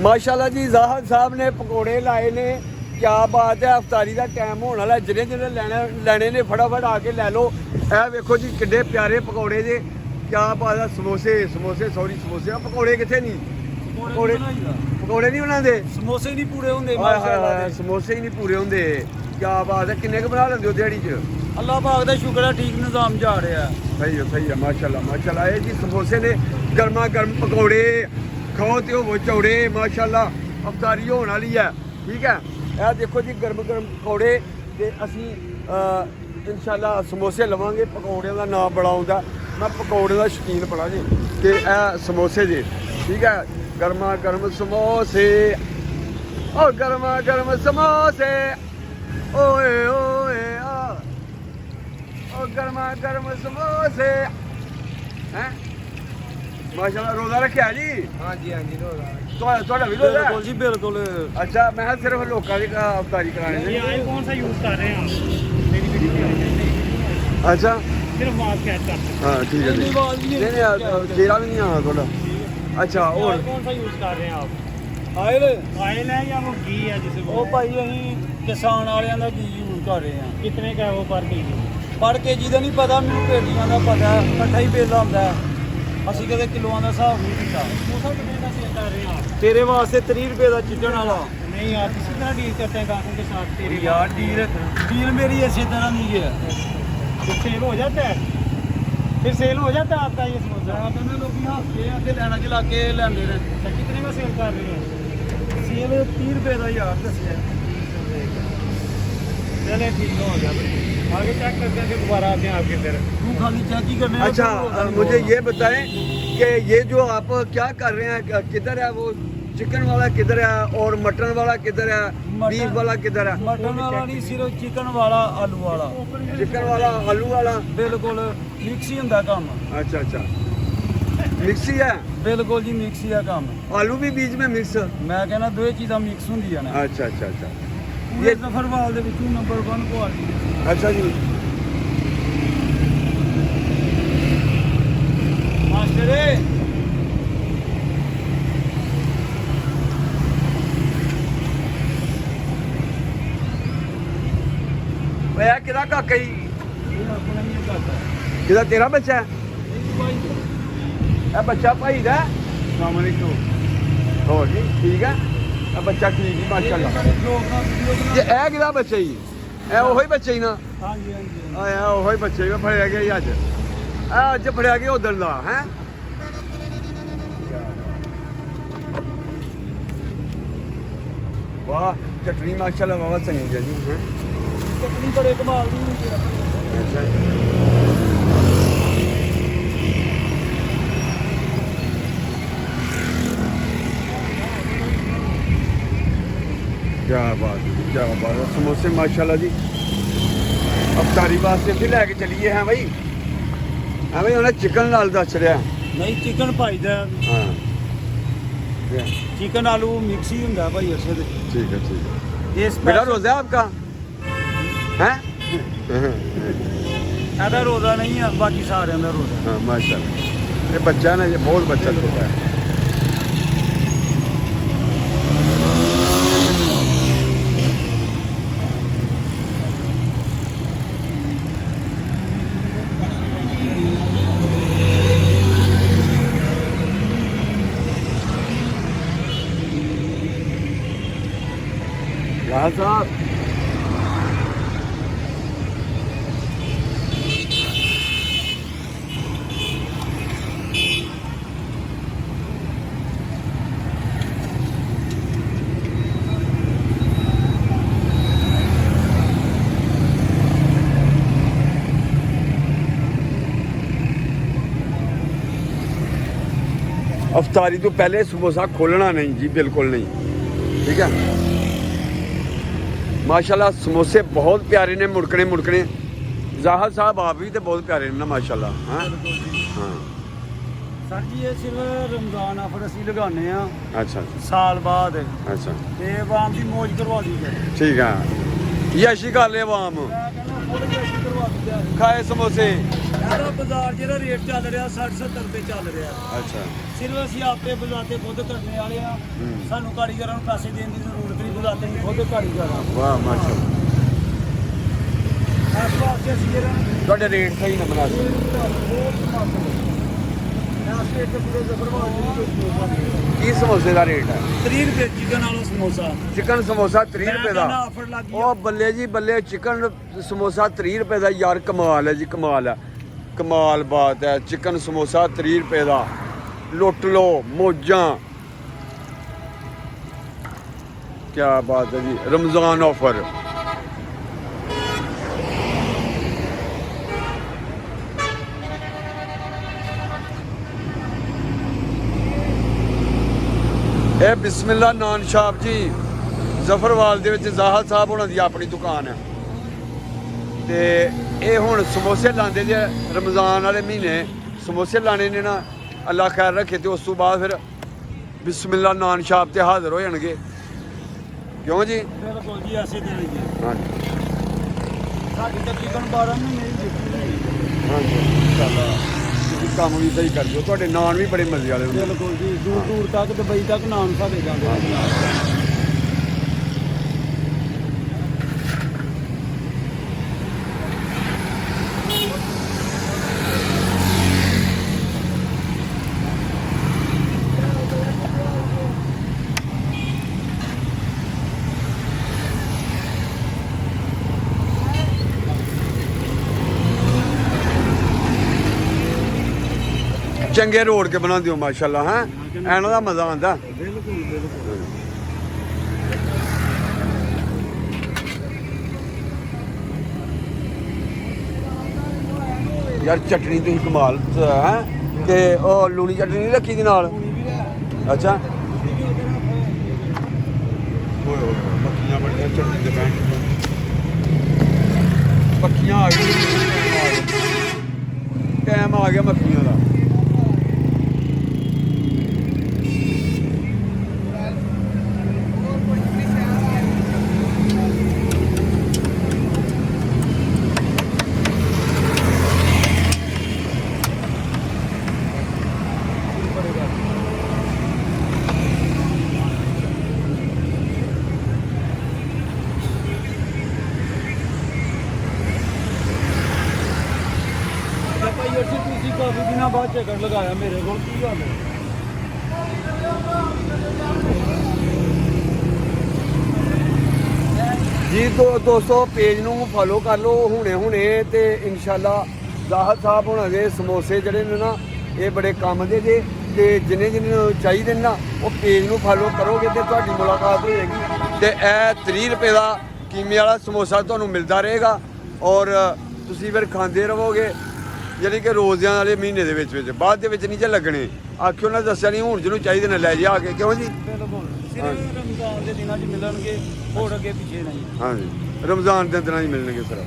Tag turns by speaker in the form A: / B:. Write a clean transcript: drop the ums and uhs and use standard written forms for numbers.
A: माशाल्लाह जी जाहिद साहब ने पकौड़े लाए ने। क्या बात है, अफतारी का टाइम होने वाला। जिन्हें जिन्हें लेने ने फटाफट आके ले लो। ए वेखो जी किड्डे प्यारे पकौड़े जे। क्या बात है, समोसे समोसे सॉरी समोसे पकौड़े कितने नहीं पकौड़े पकौड़े नहीं बनाते,
B: समोसे नहीं पूरे होंगे,
A: समोसे ही नहीं पूरे होंगे। क्या बात है, किन्ने बना लेंगे हो दिहाड़ी च?
B: अल्लाह पाक का शुक्र है, ठीक निजाम जा रहा है।
A: सही है माशाल्लाह माशाल्लाह। ये जी समोसे ने, गर्मा गर्म पकौड़े खाओ तो वो चौड़े माशाल्लाह अफतारी होने वाली है। ठीक है, यह देखो जी गर्म गर्म पकौड़े ते असी इंशाल्लाह समोसे लवांगे। पकौड़े का नाम बड़ा आता, मैं पकौड़े का शौकीन बड़ा जी। ते यह समोसे जी, ठीक है, गर्मा गर्म समोसे और गर्मा गर्म समोसे ओए ओए और गर्मा गर्म समोसे हैं। माशाल्लाह रोज़ा रखा जी?
B: हाँ जी रोज़ा
A: भी रोज़ा?
B: बिल्कुल जी बिल्कुल।
A: अच्छा, मैं सिर्फ लोगों की अफतारी कराने।
C: कौन सा यूज कर रहे हैं आप? मेरी वीडियो।
A: अच्छा
C: सिर्फ मास्क कैच करते हैं।
A: हाँ ठीक है जी। नहीं चेहरा भी नहीं आना थोड़ा। अच्छा और
C: कौन सा यूज कर रहे हैं आप?
B: आयल
C: है या वो घी है जिसे
B: ਉਹ ਭਾਈ ਅਸੀਂ ਕਿਸਾਨ ਵਾਲਿਆਂ ਦਾ ਕੀ ਯੂਜ਼ ਕਰ ਰਹੇ ਹਾਂ।
C: कितने का है वो पर केजी?
B: ਪਰ ਕੇਜੀ ਦਾ ਨਹੀਂ ਪਤਾ ਮੈਨੂੰ, ਪੇਟੀਆਂ ਦਾ ਪਤਾ, ਇਕੱਠਾ ਹੀ ਬੇਲਾ ਹੁੰਦਾ। ਅਸੀਂ ਕਦੇ ਕਿਲੋਆਂ ਦਾ ਹਿਸਾਬ ਨਹੀਂ ਕੀਤਾ।
C: समोसा कितने का सेल कर रहे हैं आप?
B: ਤੇਰੇ ਵਾਸਤੇ 30 ਰੁਪਏ ਦਾ ਚਿਕਨ ਵਾਲਾ।
C: नहीं आप किसी तरह डील करते हैं ग्राहकों के साथ? तेरे
B: ਯਾਰ ਡੀਲ ਮੇਰੀ ਇਸੇ ਤਰ੍ਹਾਂ ਦੀ ਹੈ।
C: तो सेल हो जाता है, फिर सेल हो जाता है आपका ये समोसा?
B: ਕਹਿੰਦੇ ਲੋਕੀ ਹੱਸ ਕੇ ਇੱਥੇ ਲੈਣਾ ਚ ਲਾ ਕੇ ਲੈਂਦੇ ਨੇ।
C: अच्छा कितने का सेल कर रहे हैं?
B: ਸੇਲ 30 ਰੁਪਏ ਦਾ ਯਾਰ ਦੱਸਿਆ।
C: चले ठीक हो गया, आगे चेक करके दोबारा आते हैं आपके इधर।
B: ਤੂੰ ਖਾਲੀ ਚੈੱਕ ਹੀ करने।
A: अच्छा मुझे ये बताएं कि ये जो आप क्या कर रहे हैं, किधर है वो चिकन वाला, किधर है और मटन वाला किधर है, बीफ वाला किधर है?
B: ਮਟਨ ਵਾਲਾ ਨਹੀਂ, ਸਿਰਫ ਚਿਕਨ ਵਾਲਾ, ਆਲੂ वाला।
A: चिकन वाला आलू वाला
B: ਬਿਲਕੁਲ ਮਿਕਸ ਹੀ ਹੁੰਦਾ ਕੰਮ।
A: अच्छा अच्छा मिक्सी है?
B: ਬਿਲਕੁਲ ਜੀ ਮਿਕਸ ਹੀ ਆ ਕੰਮ।
A: आलू भी बीच में मिक्स?
B: ਮੈਂ ਕਹਿੰਦਾ ਦੋਵੇਂ ਚੀਜ਼ਾਂ ਮਿਕਸ ਹੁੰਦੀਆਂ ਨੇ।
A: अच्छा अच्छा अच्छा
B: ਇਹ ਜ਼ਫਰਵਾਲ ਦੇ ਵਿੱਚੋਂ ਨੰਬਰ 1 ਕੁਆਲਿਟੀ।
A: अच्छा जी
B: ਮਾਸਟਰ
A: भैया किरा काका ही
B: ਇਹ ਆਪਣਾ ਨਹੀਂ ਕਰਦਾ।
A: किरा तेरा बच्चा है?
B: ਇਹ ਭਾਈ
A: ਇਹ ਬੱਚਾ ਭਾਈ ਦਾ? ਸਲਾਮ ਅਲੈਕੁਮ। ਹੋਰ ਜੀ ਠੀਕ ਹੈ? ਇਹ ਬੱਚਾ ਠੀਕ ਜੀ ਮਾਸ਼ਾਅੱਲਾ। ਜੇ ਇਹ ਕਿਹਦਾ ਬੱਚਾ ਹੀ? ਇਹ ਉਹੀ ਬੱਚਾ ਹੀ ਨਾ?
B: ਹਾਂਜੀ ਹਾਂਜੀ।
A: ਆਇਆ ਉਹੀ ਬੱਚਾ ਹੀ ਫੜਿਆ ਗਿਆ ਜੀ ਅੱਜ। ਆ ਅੱਜ ਫੜਿਆ ਗਿਆ ਉਦੋਂ ਦਾ ਹੈ। ਵਾਹ ਚਟਨੀ ਮਾਸ਼ਾਅੱਲਾ ਵਾਵਾ ਚੰਗੀ ਹੈ ਜੀ।
B: ਚਟਨੀ ਬੜੇ ਕਮਾਲ ਦੀ ਹੁੰਦੀ ਹੈ।
A: ਅੱਛਾ ਜੀ। क्या बात है, क्या बात है। समोसे माशाल्लाह जी अफतारी वास्ते भी लैके चलिए हैं भाई। हाँ भाई उन्हें चिकन लाल दस रहा।
B: ਨਹੀਂ ਚਿਕਨ ਭਾਈ ਦਾ
A: हाँ
B: ਚਿਕਨ ਆਲੂ ਮਿਕਸ ਹੀ ਹੁੰਦਾ ਭਾਈ ਅਸੇ ਦੇ।
A: ठीक है ठीक है।
B: ਇਸ
A: बेटा रोज़ा है आपका है?
B: ਇਹਦਾ ਰੋਜ਼ਾ ਨਹੀਂ ਆ, ਬਾਕੀ ਸਾਰਿਆਂ ਦਾ ਰੋਜ਼ਾ।
A: हाँ माशाल्लाह। ये बच्चा है ना, ये बहुत बच्चा छोटा है। राहत साहब अफतारी तो पहले समोसा खोलना नहीं जी, बिल्कुल नहीं। ठीक है, माशाल्लाह समोसे बहुत प्यारे ने, मुड़कने मुड़कने। जाहिद साहब आप भी तो बहुत प्यारे ने ना माशाल्लाह। हाँ हाँ
B: ਸਰ ਜੀ ਇਹ ਸਿਰਫ ਰਮਜ਼ਾਨ ਆਫਰ ਅਸੀਂ ਲਗਾਉਂਦੇ ਆ।
A: अच्छा
B: ਸਾਲ ਬਾਅਦ
A: अच्छा
B: ਤੇ ਆਵਾਮ ਦੀ ਮौज ਕਰਵਾ ਦੀ ਹੈ।
A: ठीक है, यशी कर ले आवाम।
B: ਮੈਂ ਕਹਿੰਦਾ ਫੁੱਲ ਗੈਸ ਕਰਵਾ ਦਿੰਦੇ ਆ।
A: ਖਾਏ ਸਮੋਸੇ।
B: ਇਹਦਾ ਬਾਜ਼ਾਰ ਜਿਹੜਾ ਰੇਟ ਚੱਲ ਰਿਹਾ 60-70 ਰੁਪਏ ਚੱਲ ਰਿਹਾ।
A: ਅੱਛਾ
B: ਸਿਰਫ ਅਸੀਂ ਆਪੇ ਬੁਲਾਤੇ ਖੁਦ ਕਰਨੇ ਵਾਲੇ ਆ। ਸਾਨੂੰ ਕਾਰੀਗਰਾਂ ਨੂੰ ਪੈਸੇ ਦੇਣ ਦੀ ਜ਼ਰੂਰਤ ਨਹੀਂ, ਬੁਲਾਤੇ ਨਹੀਂ ਖੁਦ ਕਾਰੀਗਰ ਆ।
A: ਵਾਹ ਮਾਸ਼ਾਅੱਲਾ।
B: ਇਸ ਵਾਸਤੇ ਅਸੀਂ ਜਿਹੜਾ
A: ਤੁਹਾਡੇ ਰੇਟ ਸਹੀ ਨਾ ਬਣਾ ਸਕਦੇ।
B: ਅਸੀਂ ਇੱਥੇ ਪੂਰੇ ਜ਼ਬਰਵਾਲ
A: ਕੀ ਸਮੋਸੇ ਦਾ ਰੇਟ ਹੈ?
B: 30 ਰੁਪਏ ਚਿਕਨ ਵਾਲਾ ਸਮੋਸਾ।
A: ਚਿਕਨ ਸਮੋਸਾ 30 ਰੁਪਏ ਦਾ।
B: ਆਫਰ ਲੱਗ ਗਈ।
A: ਉਹ ਬੱਲੇ ਜੀ ਬੱਲੇ, ਚਿਕਨ ਸਮੋਸਾ 30 ਰੁਪਏ ਦਾ ਯਾਰ, ਕਮਾਲ ਹੈ ਜੀ, ਕਮਾਲ ਹੈ, ਕਮਾਲ ਬਾਤ ਹੈ। ਚਿਕਨ ਸਮੋਸਾ 30 ਰੁਪਏ ਦਾ, ਲੁੱਟ ਲੋ ਮੌਜਾਂ। ਕੀ ਬਾਤ ਹੈ ਜੀ, ਰਮਜ਼ਾਨ ਆਫਰ। ਇਹ ਬਿਸਮਿਲ੍ਲਾ ਨਾਨ ਸ਼ਾਪ ਜੀ, ਜ਼ਫਰਵਾਲ ਦੇ ਵਿੱਚ ਜ਼ਾਹਦ ਸਾਹਿਬ ਹੋਣਾ ਦੀ ਆਪਣੀ ਦੁਕਾਨ ਹੈ। ਤੇ ਇਹ ਹੁਣ ਸਮੋਸੇ ਲਾਉਂਦੇ ਜੇ ਰਮਜ਼ਾਨ ਵਾਲੇ ਮਹੀਨੇ, ਸਮੋਸੇ ਲਾਣੇ ਨੇ ਨਾ, ਅੱਲਾ ਖੈਰ ਰੱਖੇ। ਤੇ ਉਸ ਤੋਂ ਬਾਅਦ ਫਿਰ ਬਿਸਮਿਲ੍ਲਾ ਨਾਨ ਸ਼ਾਪ ਤੇ ਹਾਜ਼ਰ ਹੋ ਜਾਣਗੇ, ਕਿਉਂ ਜੀ?
B: ਬਿਲਕੁਲ ਜੀ, ਐਸੇ ਦੇ ਲਈਏ।
A: ਹਾਂਜੀ
B: ਸਾਡੀ ਤਕਰੀਬਨ 12 ਮਹੀਨੇ ਦੀ ਡਿਊਟੀ ਹੈ।
A: ਹਾਂਜੀ ਇਨਸ਼ਾਅੱਲਾ ਤੁਸੀਂ ਕੰਮ ਵੀ ਸਹੀ ਕਰ ਦਿਓ। ਤੁਹਾਡੇ ਨਾਨ ਵੀ ਬੜੇ ਮਜ਼ੇ ਵਾਲੇ ਹੁੰਦੇ।
B: ਬਿਲਕੁਲ ਜੀ, ਦੂਰ ਦੂਰ ਤੱਕ ਦੁਬਈ ਤੱਕ ਨਾਮ ਸਾਡੇ ਜਾਂਦੇ ਨੇ।
A: ਚੰਗੇ ਰੋਡ ਕੇ ਬਣਾਉਂਦੇ ਹੋ ਮਾਸ਼ਾਅੱਲਾ। ਹੈ ਇਹਨਾਂ ਦਾ ਮਜ਼ਾ ਆਉਂਦਾ।
B: ਬਿਲਕੁਲ ਬਿਲਕੁਲ।
A: ਯਾਰ ਚਟਨੀ ਤੁਸੀਂ ਕਮਾਲ ਹੈ ਕਿ ਉਹ ਲੂਣੀ ਚਟਨੀ ਨਹੀਂ ਰੱਖੀ ਦੀ ਨਾਲ? ਅੱਛਾ ਓਏ ਹੋਏ ਮੱਖੀਆਂ ਬੜੀਆਂ ਚਟਨੀ ਦੇ ਪੈਣ। ਮੱਖੀਆਂ ਆ ਗਈਆਂ, ਟਾਈਮ ਆ ਗਿਆ ਮੱਖੀਆਂ ਦਾ।
B: ਭਾਈ ਅਸੀਂ ਤੁਸੀਂ ਕਾਫੀ ਦਿਨਾਂ ਬਾਅਦ ਚੱਕਰ ਲਗਾਇਆ ਮੇਰੇ ਕੋਲ, ਕੀ ਗੱਲ ਹੈ?
A: ਜੀ ਦੋਸਤੋ ਪੇਜ ਨੂੰ ਫੋਲੋ ਕਰ ਲਓ ਹੁਣੇ ਤੇ ਇਨਸ਼ਾਅੱਲਾ ਜ਼ਾਹਦ ਸਾਹਿਬ ਹੋਣਾ ਦੇ ਸਮੋਸੇ ਜਿਹੜੇ ਨੇ ਨਾ ਇਹ ਬੜੇ ਕੰਮ ਦੇ ਜੇ। ਤੇ ਜਿੰਨੇ ਨੂੰ ਚਾਹੀਦੇ ਨੇ ਨਾ ਉਹ ਪੇਜ ਨੂੰ ਫੋਲੋ ਕਰੋਗੇ ਤੇ ਤੁਹਾਡੀ ਮੁਲਾਕਾਤ ਹੋਏਗੀ। ਤੇ ਇਹ 30 ਰੁਪਏ ਦਾ ਕੀਮੇ ਵਾਲਾ ਸਮੋਸਾ ਤੁਹਾਨੂੰ ਮਿਲਦਾ ਰਹੇਗਾ ਔਰ ਤੁਸੀਂ ਫਿਰ ਖਾਂਦੇ ਰਹੋਗੇ, ਯਾਨੀ ਕਿ ਰੋਜ਼ਿਆਂ ਵਾਲੇ ਮਹੀਨੇ ਦੇ ਵਿੱਚ ਬਾਅਦ ਦੇ ਵਿੱਚ ਨਹੀਂ ਜੇ ਲੱਗਣੇ। ਆਖਿਓ ਨਾ ਦੱਸਿਆ ਨਹੀਂ, ਹੁਣ ਜਿਹਨੂੰ ਚਾਹੀਦੇ ਨੇ ਲੈ ਜਾ ਕੇ, ਕਿਉਂ ਜੀ?
B: ਬਿਲਕੁਲ, ਸਿਰਫ ਰਮਜ਼ਾਨ ਦੇ ਦਿਨਾਂ 'ਚ ਮਿਲਣਗੇ, ਹੋਰ ਅੱਗੇ ਪਿੱਛੇ ਨਹੀਂ।
A: ਹਾਂਜੀ ਰਮਜ਼ਾਨ ਦੇ ਦਿਨਾਂ 'ਚ ਮਿਲਣਗੇ ਸਿਰਫ।